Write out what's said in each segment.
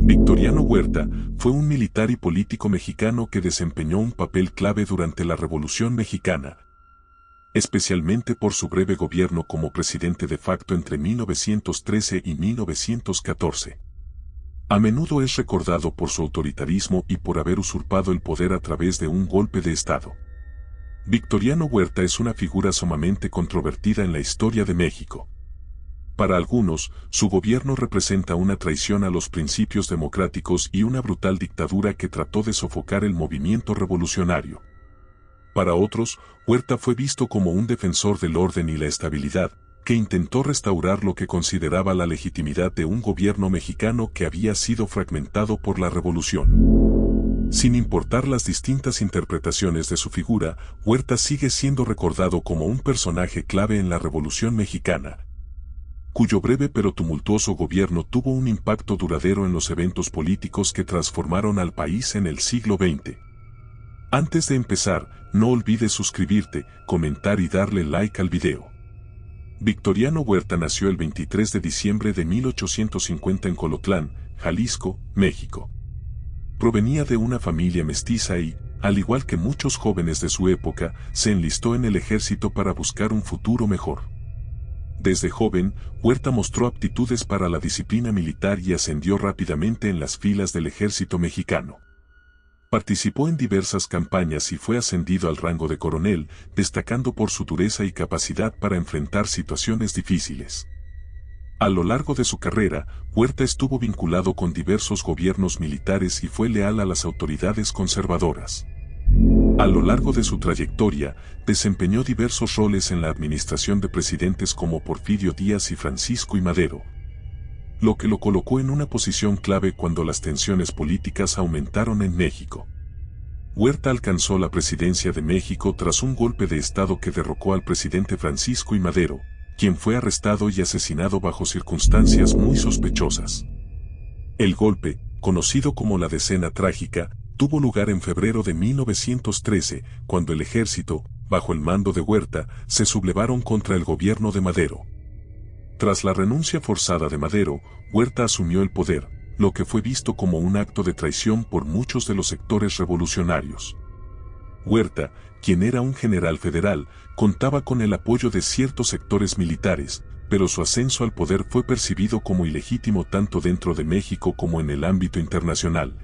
Victoriano Huerta fue un militar y político mexicano que desempeñó un papel clave durante la Revolución Mexicana, especialmente por su breve gobierno como presidente de facto entre 1913 y 1914. A menudo es recordado por su autoritarismo y por haber usurpado el poder a través de un golpe de Estado. Victoriano Huerta es una figura sumamente controvertida en la historia de México. Para algunos, su gobierno representa una traición a los principios democráticos y una brutal dictadura que trató de sofocar el movimiento revolucionario. Para otros, Huerta fue visto como un defensor del orden y la estabilidad, que intentó restaurar lo que consideraba la legitimidad de un gobierno mexicano que había sido fragmentado por la revolución. Sin importar las distintas interpretaciones de su figura, Huerta sigue siendo recordado como un personaje clave en la Revolución Mexicana, cuyo breve pero tumultuoso gobierno tuvo un impacto duradero en los eventos políticos que transformaron al país en el siglo XX. Antes de empezar, no olvides suscribirte, comentar y darle like al video. Victoriano Huerta nació el 23 de diciembre de 1850 en Colotlán, Jalisco, México. Provenía de una familia mestiza y, al igual que muchos jóvenes de su época, se enlistó en el ejército para buscar un futuro mejor. Desde joven, Huerta mostró aptitudes para la disciplina militar y ascendió rápidamente en las filas del ejército mexicano. Participó en diversas campañas y fue ascendido al rango de coronel, destacando por su dureza y capacidad para enfrentar situaciones difíciles. A lo largo de su carrera, Huerta estuvo vinculado con diversos gobiernos militares y fue leal a las autoridades conservadoras. A lo largo de su trayectoria, desempeñó diversos roles en la administración de presidentes como Porfirio Díaz y Francisco I. Madero, lo que lo colocó en una posición clave cuando las tensiones políticas aumentaron en México. Huerta alcanzó la presidencia de México tras un golpe de Estado que derrocó al presidente Francisco I. Madero, quien fue arrestado y asesinado bajo circunstancias muy sospechosas. El golpe, conocido como la Decena Trágica, tuvo lugar en febrero de 1913, cuando el ejército, bajo el mando de Huerta, se sublevaron contra el gobierno de Madero. Tras la renuncia forzada de Madero, Huerta asumió el poder, lo que fue visto como un acto de traición por muchos de los sectores revolucionarios. Huerta, quien era un general federal, contaba con el apoyo de ciertos sectores militares, pero su ascenso al poder fue percibido como ilegítimo tanto dentro de México como en el ámbito internacional,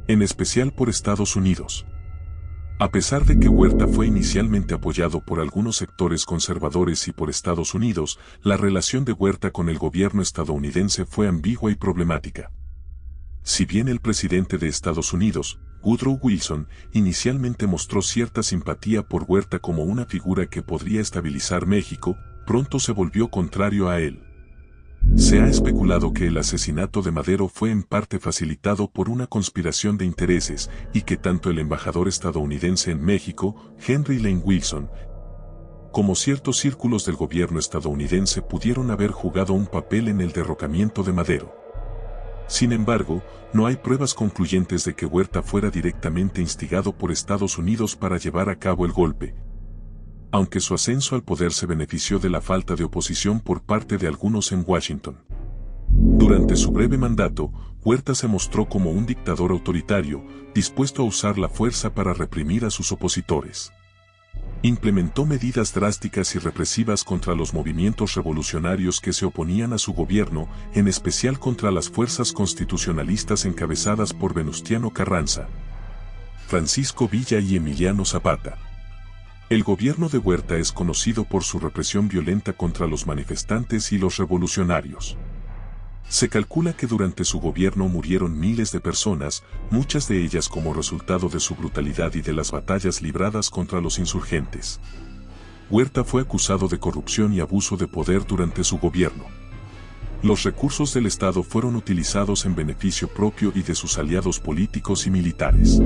en especial por Estados Unidos. A pesar de que Huerta fue inicialmente apoyado por algunos sectores conservadores y por Estados Unidos, la relación de Huerta con el gobierno estadounidense fue ambigua y problemática. Si bien el presidente de Estados Unidos, Woodrow Wilson, inicialmente mostró cierta simpatía por Huerta como una figura que podría estabilizar México, pronto se volvió contrario a él. Se ha especulado que el asesinato de Madero fue en parte facilitado por una conspiración de intereses y que tanto el embajador estadounidense en México, Henry Lane Wilson, como ciertos círculos del gobierno estadounidense pudieron haber jugado un papel en el derrocamiento de Madero. Sin embargo, no hay pruebas concluyentes de que Huerta fuera directamente instigado por Estados Unidos para llevar a cabo el golpe, aunque su ascenso al poder se benefició de la falta de oposición por parte de algunos en Washington. Durante su breve mandato, Huerta se mostró como un dictador autoritario, dispuesto a usar la fuerza para reprimir a sus opositores. Implementó medidas drásticas y represivas contra los movimientos revolucionarios que se oponían a su gobierno, en especial contra las fuerzas constitucionalistas encabezadas por Venustiano Carranza, Francisco Villa y Emiliano Zapata. El gobierno de Huerta es conocido por su represión violenta contra los manifestantes y los revolucionarios. Se calcula que durante su gobierno murieron miles de personas, muchas de ellas como resultado de su brutalidad y de las batallas libradas contra los insurgentes. Huerta fue acusado de corrupción y abuso de poder durante su gobierno. Los recursos del Estado fueron utilizados en beneficio propio y de sus aliados políticos y militares.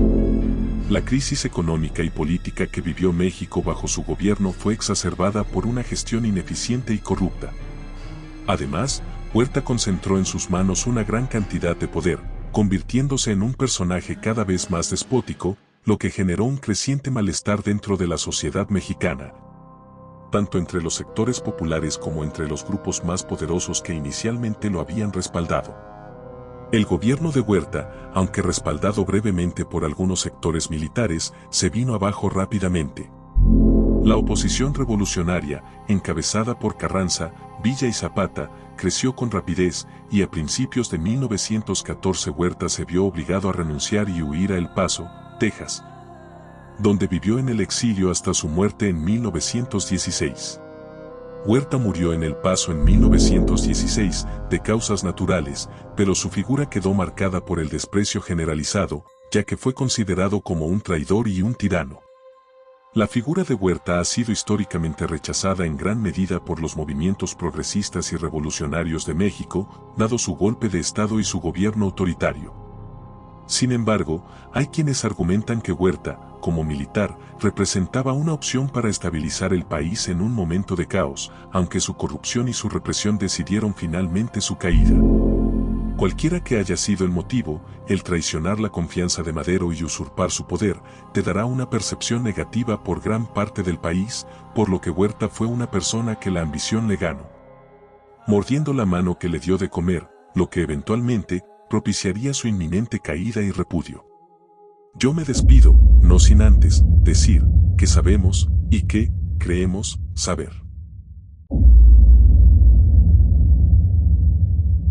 La crisis económica y política que vivió México bajo su gobierno fue exacerbada por una gestión ineficiente y corrupta. Además, Huerta concentró en sus manos una gran cantidad de poder, convirtiéndose en un personaje cada vez más despótico, lo que generó un creciente malestar dentro de la sociedad mexicana, tanto entre los sectores populares como entre los grupos más poderosos que inicialmente lo habían respaldado. El gobierno de Huerta, aunque respaldado brevemente por algunos sectores militares, se vino abajo rápidamente. La oposición revolucionaria, encabezada por Carranza, Villa y Zapata, creció con rapidez y a principios de 1914 Huerta se vio obligado a renunciar y huir a El Paso, Texas, donde vivió en el exilio hasta su muerte en 1916. Huerta murió en El Paso en 1916 de causas naturales, pero su figura quedó marcada por el desprecio generalizado, ya que fue considerado como un traidor y un tirano. La figura de Huerta ha sido históricamente rechazada en gran medida por los movimientos progresistas y revolucionarios de México, dado su golpe de Estado y su gobierno autoritario. Sin embargo, hay quienes argumentan que Huerta, como militar, representaba una opción para estabilizar el país en un momento de caos, aunque su corrupción y su represión decidieron finalmente su caída. Cualquiera que haya sido el motivo, el traicionar la confianza de Madero y usurpar su poder, te dará una percepción negativa por gran parte del país, por lo que Huerta fue una persona que la ambición le ganó, mordiendo la mano que le dio de comer, lo que eventualmente propiciaría su inminente caída y repudio. Yo me despido, no sin antes decir que sabemos y que creemos saber.